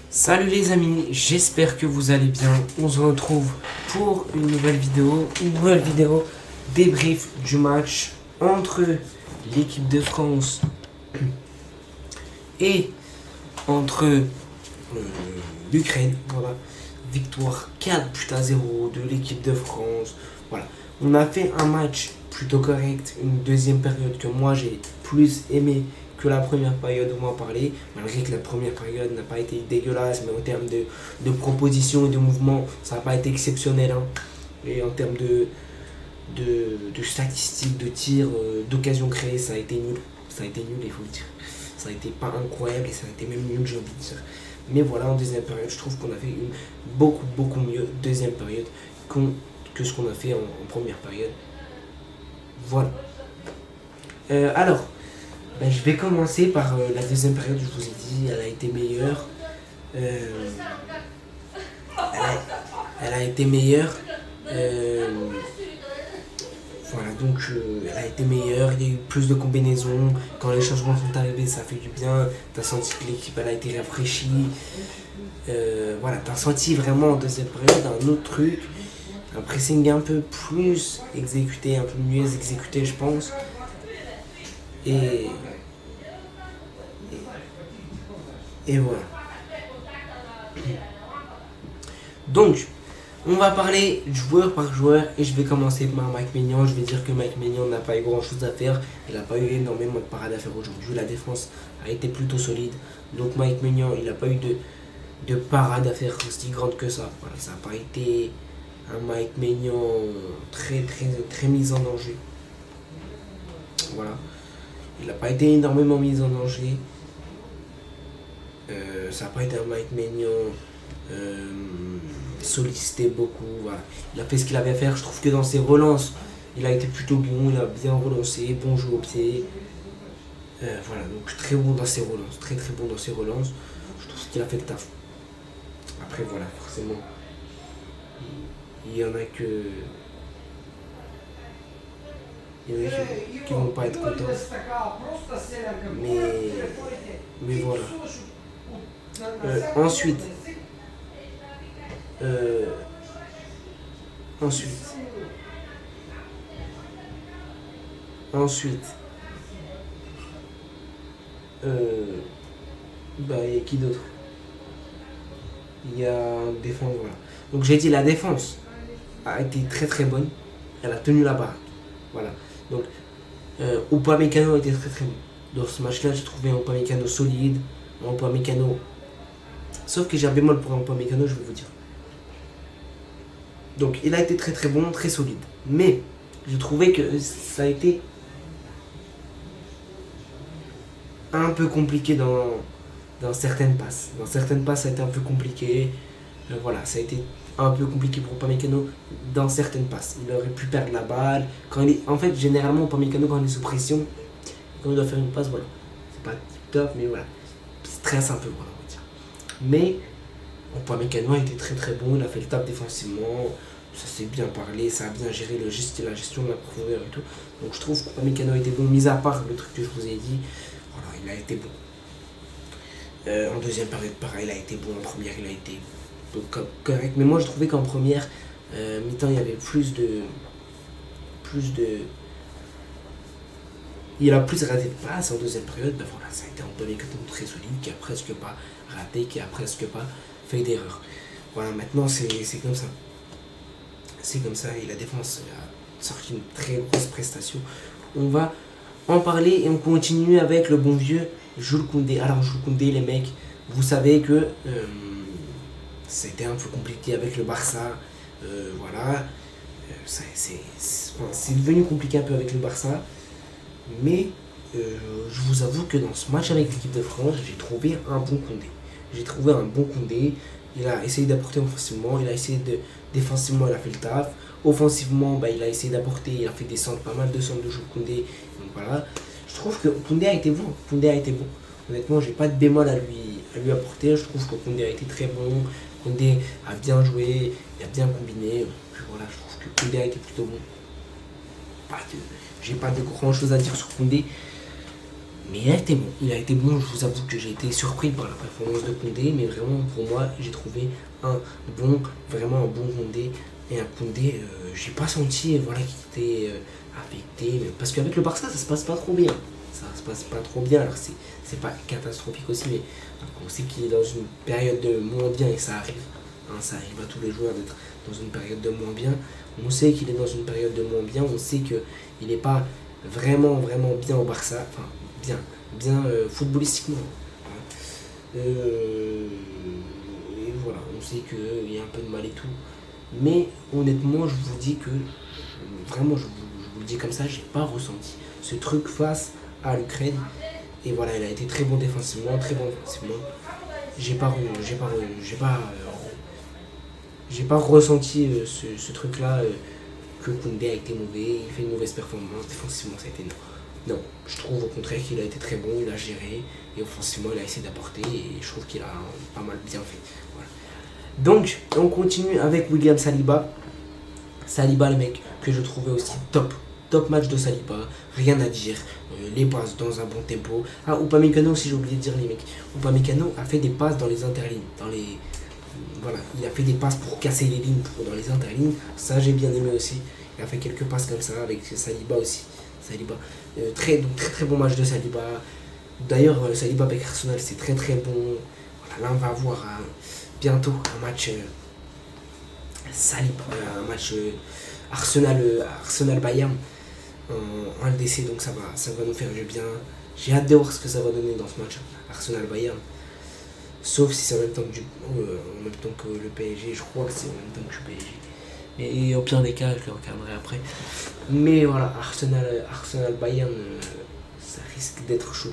Salut les amis, j'espère que vous allez bien. On se retrouve pour une nouvelle vidéo débrief du match entre l'équipe de France et entre l'Ukraine. Voilà, victoire 4-0 de l'équipe de France. Voilà, on a fait un match plutôt correct, une deuxième période que moi j'ai plus aimé que la première période où on va parler, malgré que la première période n'a pas été dégueulasse, mais en termes de propositions et de mouvements, ça n'a pas été exceptionnel. Hein. Et en termes de statistiques, de tirs, d'occasions créées, ça a été nul. Ça a été nul, il faut le dire. Ça a été pas incroyable et ça a été même nul, j'ai envie de dire. Mais voilà, en deuxième période, je trouve qu'on a fait une beaucoup mieux deuxième période que ce qu'on a fait en première période. Voilà. Alors, je vais commencer par la deuxième période, je vous ai dit, elle a été meilleure. Elle a été meilleure. Voilà, donc elle a été meilleure, il y a eu plus de combinaisons. Quand les changements sont arrivés, ça fait du bien. T'as senti que l'équipe elle a été rafraîchie. Voilà, t'as senti vraiment en deuxième période un autre truc. Un pressing un peu plus exécuté, un peu mieux exécuté, je pense. Et voilà. Donc, on va parler joueur par joueur et je vais commencer par Mike Maignan. Je vais dire que Mike Maignan n'a pas eu grand chose à faire. Il n'a pas eu énormément de parades à faire aujourd'hui. La défense a été plutôt solide. Donc Mike Maignan, il n'a pas eu de parade à faire aussi grande que ça. Voilà, ça n'a pas été un Mike Maignan très mis en danger. Voilà. Il n'a pas été énormément mis en danger. Ça n'a pas été un Mike Maignan sollicité beaucoup. Voilà. Il a fait ce qu'il avait à faire. Je trouve que dans ses relances, il a été plutôt bon. Il a bien relancé, bon jeu au pied. Voilà, donc très bon dans ses relances. Très bon dans ses relances. Je trouve qu'il a fait le taf. Après, voilà, forcément, il y en a que. Il y en a qui vont pas être contents. Mais voilà. Ensuite, il y a qui d'autre? Il y a défense, voilà. Donc j'ai dit la défense a été très bonne. Elle a tenu la barre. Voilà. Donc Upamecano a été très bon. Dans ce match-là, j'ai trouvé un Upamecano solide, un Upamecano. Sauf que j'ai un bémol pour un Upamecano, je vais vous dire. Donc il a été très bon, très solide. Mais je trouvais que ça a été un peu compliqué dans certaines passes. Dans certaines passes, ça a été un peu compliqué. Voilà, ça a été un peu compliqué pour Upamecano dans certaines passes. Il aurait pu perdre la balle. En fait, généralement, Upamecano, quand il est sous pression, quand il doit faire une passe, voilà. C'est pas top, mais voilà. Il stresse un peu, voilà, on va dire. Mais Upamecano a été très bon. Il a fait le taf défensivement. Ça s'est bien parlé, ça a bien géré la gestion de la profondeur et tout. Donc je trouve qu'Upamecano a été bon, mis à part le truc que je vous ai dit. Voilà, il a été bon. En deuxième période, pareil, il a été bon. En première, il a été correct. Mais moi, je trouvais qu'en première mi-temps, il y avait plus de. Il a plus raté de passes. En deuxième période, voilà, ça a été un Upamecano très solide, qui a presque pas raté, qui a presque pas fait d'erreur. Voilà, maintenant, c'est comme ça. C'est comme ça et la défense a sorti une très grosse prestation. On va en parler et on continue avec le bon vieux Jules Koundé. Alors Jules Koundé, les mecs, vous savez que c'était un peu compliqué avec le Barça. Voilà. C'est devenu compliqué un peu avec le Barça. Mais je vous avoue que dans ce match avec l'équipe de France, j'ai trouvé un bon Koundé. Il a essayé d'apporter offensivement, il a essayé de défensivement, il a fait le taf. Offensivement, il a essayé d'apporter, il a fait des centres, pas mal de centres de Jules Koundé. Donc voilà, je trouve que Koundé a été bon. Honnêtement, j'ai pas de bémol à lui apporter. Je trouve que Koundé a été très bon. Koundé a bien joué, il a bien combiné. Puis voilà, je trouve que Koundé a été plutôt bon. J'ai pas de grand chose à dire sur Koundé. Mais il a été bon. Il a été bon. Je vous avoue que j'ai été surpris par la performance de Koundé. Mais vraiment, pour moi, j'ai trouvé vraiment un bon Koundé. Et un Koundé, j'ai pas senti voilà, qu'il était affecté. Parce qu'avec le Barça, ça se passe pas trop bien. Ça se passe pas trop bien. Alors, c'est pas catastrophique aussi. Mais on sait qu'il est dans une période de moins bien et ça arrive. Hein, ça arrive à tous les joueurs d'être dans une période de moins bien. On sait qu'il est dans une période de moins bien. On sait qu'il n'est pas vraiment bien au Barça. Enfin, bien footballistiquement. Hein. Et voilà, on sait qu'il y a un peu de mal et tout. Mais honnêtement, je vous dis que, vraiment, je vous le dis comme ça, j'ai pas ressenti ce truc face à l'Ukraine. Et voilà, il a été très bon défensivement, très bon offensivement. J'ai pas ressenti ce truc-là que Koundé a été mauvais, il fait une mauvaise performance, défensivement ça a été non. Non, je trouve au contraire qu'il a été très bon, il a géré, et offensivement il a essayé d'apporter, et je trouve qu'il a pas mal bien fait. Voilà. Donc, on continue avec William Saliba. Saliba, le mec que je trouvais aussi top match de Saliba, rien à dire, les passes dans un bon tempo. Ah, Upamecano aussi, j'ai oublié de dire les mecs. Upamecano a fait des passes dans les interlignes, voilà, il a fait des passes pour casser les lignes dans les interlignes, ça j'ai bien aimé aussi. Il a fait quelques passes comme ça avec Saliba aussi. Saliba, très bon match de Saliba. D'ailleurs, Saliba avec Arsenal, c'est très bon. Voilà, là on va avoir bientôt un match Saliba, un match Arsenal Bayern en LDC, donc ça va nous faire du bien. J'ai hâte de voir ce que ça va donner dans ce match Arsenal Bayern. Sauf si c'est en même temps que le PSG, je crois que c'est en même temps que le PSG. Et au pire des cas, je le regarderai après. Mais voilà, Arsenal Bayern, ça risque d'être chaud.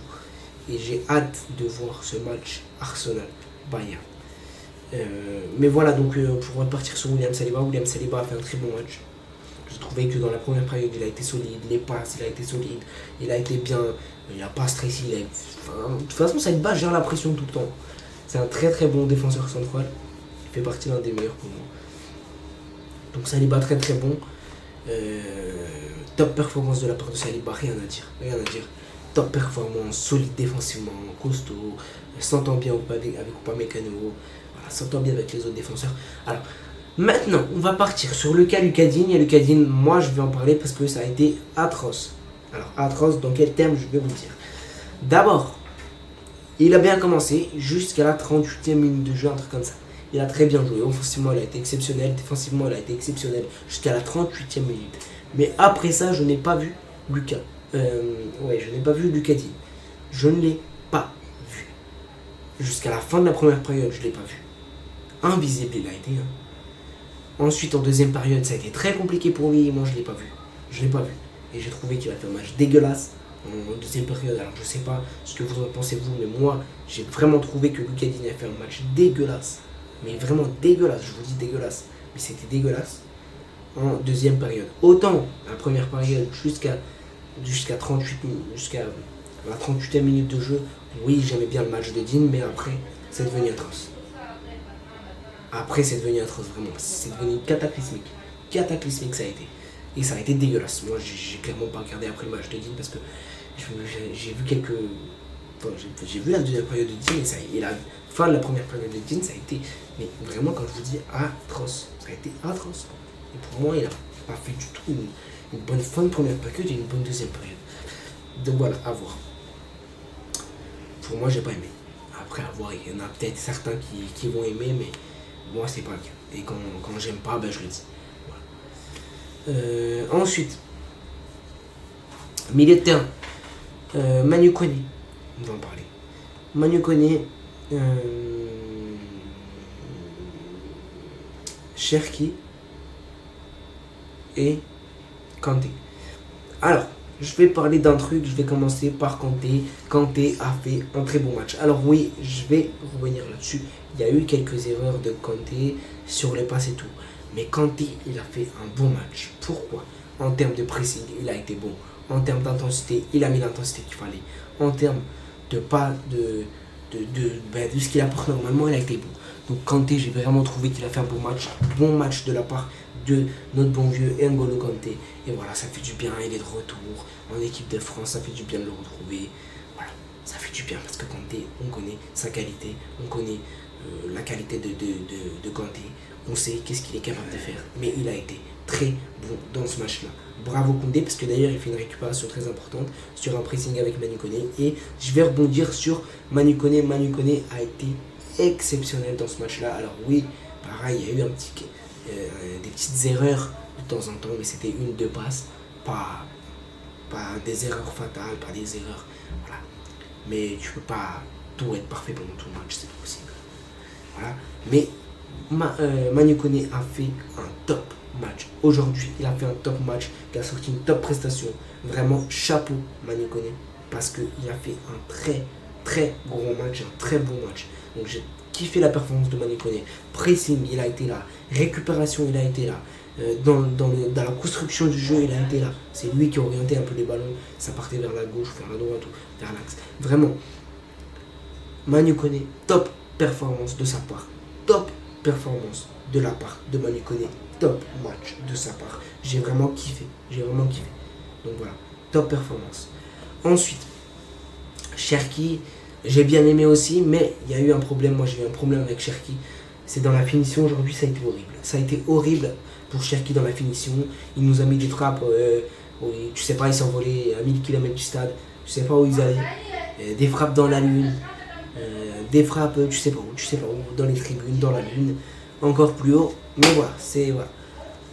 Et j'ai hâte de voir ce match Arsenal Bayern. Mais voilà, donc pour repartir sur William Saliba a fait un très bon match. J'ai trouvé que dans la première période, il a été solide, les passes, il a été solide, il a été bien, il n'a pas stressé. De toute façon, Saliba gère la pression tout le temps. C'est un très bon défenseur central. Il fait partie d'un des meilleurs pour moi. Donc Saliba très bon. Top performance de la part de Saliba, rien à dire. Top performance, solide défensivement, costaud, s'entend bien avec Upamecano, voilà, s'entend bien avec les autres défenseurs. Alors maintenant, on va partir sur le cas Lucadine. Et Lucadine, moi je vais en parler parce que ça a été atroce. Alors atroce, dans quel terme je vais vous dire. D'abord, il a bien commencé jusqu'à la 38e minute de jeu, un truc comme ça. Il a très bien joué. Offensivement, il a été exceptionnel. Défensivement, il a été exceptionnel jusqu'à la 38e minute. Mais après ça, je n'ai pas vu Lucas. Je n'ai pas vu Lucadine. Je ne l'ai pas vu. Jusqu'à la fin de la première période, je ne l'ai pas vu. Invisible, il a été. Ensuite, en deuxième période, ça a été très compliqué pour lui. Et moi, je ne l'ai pas vu. Et j'ai trouvé qu'il a fait un match dégueulasse en deuxième période. Alors, je sais pas ce que vous en pensez vous, mais moi, j'ai vraiment trouvé que Lucadine a fait un match dégueulasse. Mais vraiment dégueulasse, je vous dis dégueulasse. Mais c'était dégueulasse en deuxième période. Autant la première période jusqu'à la 38e minute de jeu, oui, j'aimais bien le match de Dean, mais après, c'est devenu atroce. Vraiment. C'est devenu cataclysmique. Cataclysmique, ça a été. Et ça a été dégueulasse. Moi, j'ai clairement pas regardé après le match de Dean parce que j'ai vu quelques. Enfin, j'ai vu la deuxième période de Dean et la fin de la première période de Dean, ça a été. Mais vraiment, quand je vous dis atroce, ça a été atroce. Et pour moi, il n'a pas fait du tout une bonne fin de première période et une bonne deuxième période. Donc voilà, à voir. Pour moi, j'ai pas aimé. Après, à voir, il y en a peut-être certains qui vont aimer, mais moi, c'est pas le cas. Et quand j'aime pas, ben je le dis. Voilà. Ensuite, milieu de terrain. Manu Koné, on va en parler. Manu Koné, Cherki et Kanté. Alors, je vais parler d'un truc, je vais commencer par Kanté. Kanté a fait un très bon match. Alors oui, je vais revenir là-dessus. Il y a eu quelques erreurs de Kanté sur les passes et tout. Mais Kanté, il a fait un bon match. Pourquoi? En termes de pressing, il a été bon. En termes d'intensité, il a mis l'intensité qu'il fallait. En termes de ce qu'il apporte normalement, il a été bon. Donc Kanté, j'ai vraiment trouvé qu'il a fait un bon match. Bon match de la part de notre bon vieux N'Golo Kanté. Et voilà, ça fait du bien, il est de retour en équipe de France, ça fait du bien de le retrouver. Voilà. Ça fait du bien parce que Kanté, on connaît sa qualité, on connaît la qualité de Kanté, on sait qu'est-ce qu'il est capable de faire. Mais il a été très bon dans ce match-là. Bravo Koundé, parce que d'ailleurs il fait une récupération très importante sur un pressing avec Manu Koné. Et je vais rebondir sur Manu Koné. Manu Koné a été exceptionnel dans ce match-là. Alors oui, pareil, il y a eu des petites erreurs de temps en temps, mais c'était une, deux passes, pas des erreurs fatales, pas des erreurs. Voilà. Mais tu peux pas tout être parfait pendant tout le match, c'est pas possible. Voilà. Mais Manu Koné a fait un top match. Aujourd'hui, il a fait un top match, il a sorti une top prestation. Vraiment, chapeau Manu Koné, parce qu'il a fait un très très gros match, un très bon match. Donc j'ai kiffé la performance de Manu Koné. Pressing, il a été là. Récupération, il a été là. Dans la construction du jeu, il a été là. C'est lui qui a orienté un peu les ballons. Ça partait vers la gauche, vers la droite, vers l'axe. Vraiment, Manu Koné, top performance de sa part. Top performance de la part de Manu Koné. Top match de sa part. J'ai vraiment kiffé. Donc voilà, top performance. Ensuite, Cherki, j'ai bien aimé aussi, mais il y a eu un problème. Moi, j'ai eu un problème avec Cherki. C'est dans la finition. Aujourd'hui, ça a été horrible. Ça a été horrible pour Cherki dans la finition. Il nous a mis des frappes. Tu sais pas, il s'est envolé à 1000 km du stade. Tu sais pas où ils allaient. Des frappes dans la lune. Des frappes, tu sais pas où, dans les tribunes, dans la lune, encore plus haut. Mais voilà, c'est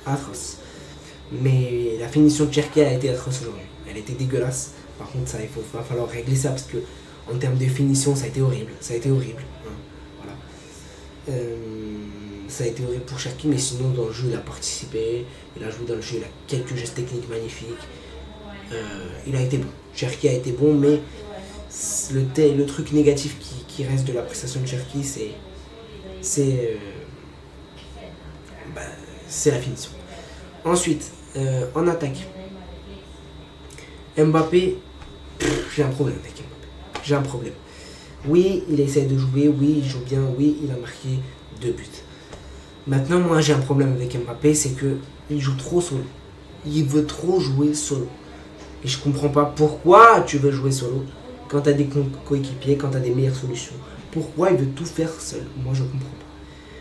atroce. Mais la finition de Cherki, elle a été atroce aujourd'hui. Elle était dégueulasse. Par contre, ça, va falloir régler ça parce que en termes de finition, ça a été horrible. Hein. Voilà. Ça a été horrible pour Cherki, mais sinon, dans le jeu, il a participé. Il a joué dans le jeu, il a quelques gestes techniques magnifiques. Il a été bon. Cherki a été bon, mais le truc négatif qui reste de la prestation de Cherki, c'est la finition. Ensuite, en attaque, Mbappé, j'ai un problème avec Mbappé. J'ai un problème. Oui, il essaie de jouer, oui, il joue bien, oui, il a marqué 2 buts. Maintenant, moi, j'ai un problème avec Mbappé, c'est que il joue trop solo. Il veut trop jouer solo. Et je comprends pas pourquoi tu veux jouer solo quand tu as des coéquipiers, quand tu as des meilleures solutions. Pourquoi il veut tout faire seul? Moi, je comprends pas.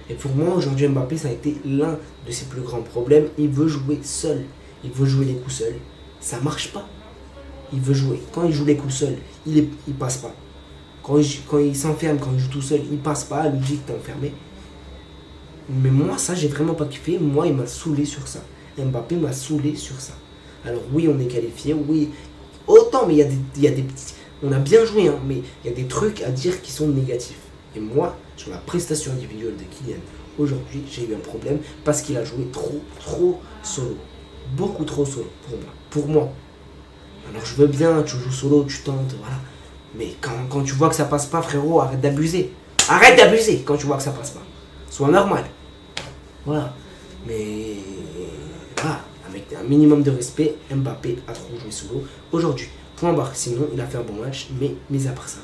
Et pour moi, aujourd'hui, Mbappé, ça a été l'un de ses plus grands problèmes. Il veut jouer seul. Il veut jouer les coups seuls. Ça marche pas. Il veut jouer. Quand il joue les coups seuls, il passe pas. Quand il s'enferme, quand il joue tout seul, il passe pas. Il lui dit que t'es enfermé. Mais moi, ça, j'ai vraiment pas kiffé. Moi, il m'a saoulé sur ça. Mbappé m'a saoulé sur ça. Alors oui, on est qualifié. Oui, autant, mais il y a des petits... On a bien joué, hein, mais il y a des trucs à dire qui sont négatifs. Et moi, sur la prestation individuelle de Kylian, aujourd'hui, j'ai eu un problème parce qu'il a joué trop solo. Beaucoup trop solo pour moi. Alors je veux bien, tu joues solo, tu tentes, voilà. Mais quand tu vois que ça passe pas, frérot, arrête d'abuser. Arrête d'abuser quand tu vois que ça passe pas. Sois normal. Voilà. Mais voilà, avec un minimum de respect, Mbappé a trop joué solo. Aujourd'hui, point barre. Sinon, il a fait un bon match, mais mis à part ça,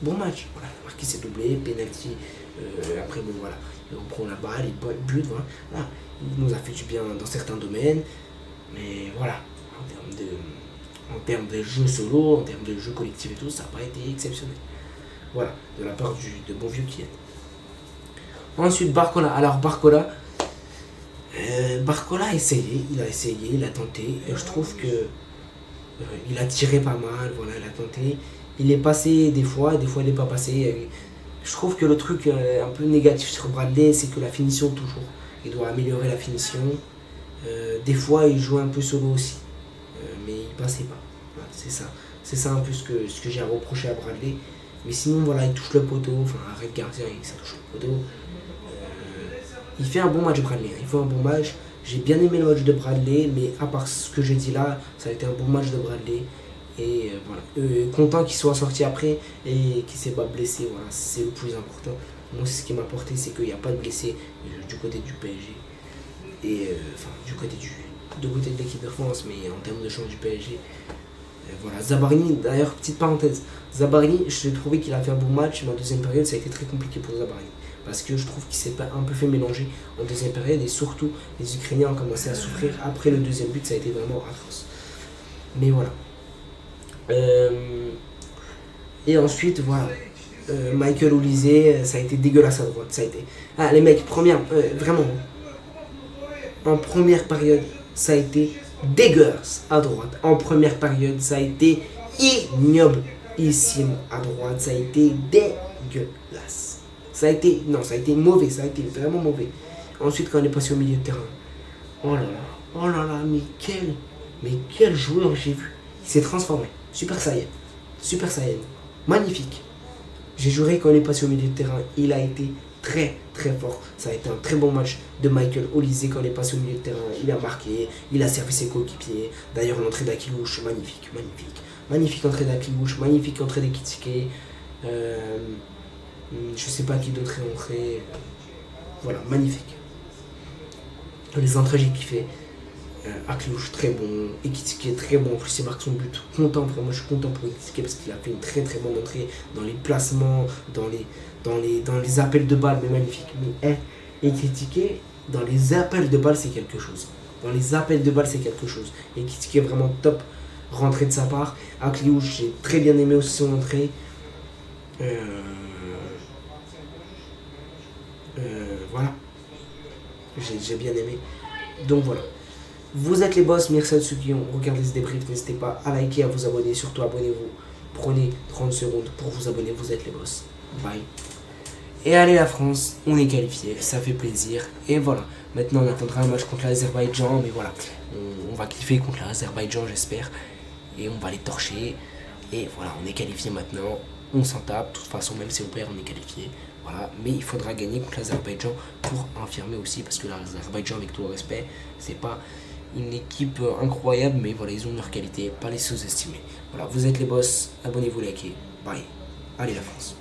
bon match. Voilà, il a marqué ses doublés, penalty. Après, bon, voilà, il reprend la balle, il but, voilà. Il nous a fait du bien dans certains domaines. Mais voilà, en termes de jeu solo, en termes de jeu collectif et tout, ça n'a pas été exceptionnel. Voilà, de la part de bon vieux Kylian. Ensuite, Barcola. Alors, Barcola a essayé, il a tenté. Et je trouve que il a tiré pas mal, voilà, il a tenté. Il est passé des fois il n'est pas passé. Je trouve que le truc un peu négatif sur Bradley, c'est que la finition, toujours. Il doit améliorer la finition. Des fois, il joue un peu solo aussi. Mais il passait pas. Voilà, c'est ça un peu ce que j'ai à reprocher à Bradley. Mais sinon, voilà, il touche le poteau. Enfin, arrête gardien, ça touche le poteau. Il fait un bon match, Bradley. Il fait un bon match. J'ai bien aimé le match de Bradley, mais à part ce que j'ai dit là, ça a été un bon match de Bradley. Et voilà. Content qu'il soit sorti après et qu'il ne s'est pas blessé. Voilà, c'est le plus important. Moi, ce qui m'a apporté, c'est qu'il n'y a pas de blessés du côté du PSG. Et enfin, du côté de l'équipe de France, mais en termes de chance du PSG. Voilà, Zabarni, d'ailleurs, petite parenthèse. Zabarni, j'ai trouvé qu'il a fait un bon match, mais en deuxième période, ça a été très compliqué pour Zabarni. Parce que je trouve qu'il s'est un peu fait mélanger en deuxième période, et surtout, les Ukrainiens ont commencé à souffrir. Après le deuxième but, ça a été vraiment atroce. Mais voilà. Et ensuite, voilà. Michael Olise, ça a été dégueulasse à droite. Ça a été. Ah, les mecs, vraiment. En première période, ça a été dégueulasse à droite. En première période, ça a été ignoblissime à droite. Ça a été dégueulasse. Ça a été. Non, ça a été mauvais. Ça a été vraiment mauvais. Ensuite, quand on est passé au milieu de terrain. Oh là là. Oh là là, mais quel joueur j'ai vu. Il s'est transformé. Super Saiyan. Super Saiyan. Magnifique. J'ai juré quand il est passé au milieu de terrain, il a été très très fort. Ça a été un très bon match de Michael Olise quand il est passé au milieu de terrain. Il a marqué, il a servi ses coéquipiers. D'ailleurs, l'entrée d'Akilouche, magnifique, magnifique. Magnifique entrée d'Akilouche, magnifique entrée d'Ekitike. Je sais pas qui d'autre est entré. Voilà, magnifique. Les entrées, j'ai kiffé. Aklouche très bon, Ekitike très bon, en plus il marque son but, content, vraiment je suis content pour Ekitike parce qu'il a fait une très très bonne entrée dans les placements, dans les appels de balles, mais magnifique. Mais Ekitike, dans les appels de balles c'est quelque chose. Dans les appels de balles c'est quelque chose. Ekitike est vraiment top rentrée de sa part. Aklouche j'ai très bien aimé aussi son entrée. Voilà. J'ai bien aimé. Donc voilà. Vous êtes les boss, merci à ceux qui ont regardé ce débrief. N'hésitez pas à liker, à vous abonner. Surtout abonnez-vous. Prenez 30 secondes pour vous abonner. Vous êtes les boss. Bye. Et allez la France, on est qualifié. Ça fait plaisir. Et voilà. Maintenant on attendra un match contre l'Azerbaïdjan. Mais voilà. On va kiffer contre l'Azerbaïdjan j'espère. Et on va les torcher. Et voilà, on est qualifié maintenant. On s'en tape. De toute façon, même si on perd, on est qualifié. Voilà. Mais il faudra gagner contre l'Azerbaïdjan pour infirmer aussi. Parce que l'Azerbaïdjan, avec tout le respect, c'est pas une équipe incroyable, mais voilà, ils ont leur qualité, pas les sous-estimer. Voilà, vous êtes les boss, abonnez-vous, likez, bye. Allez la France.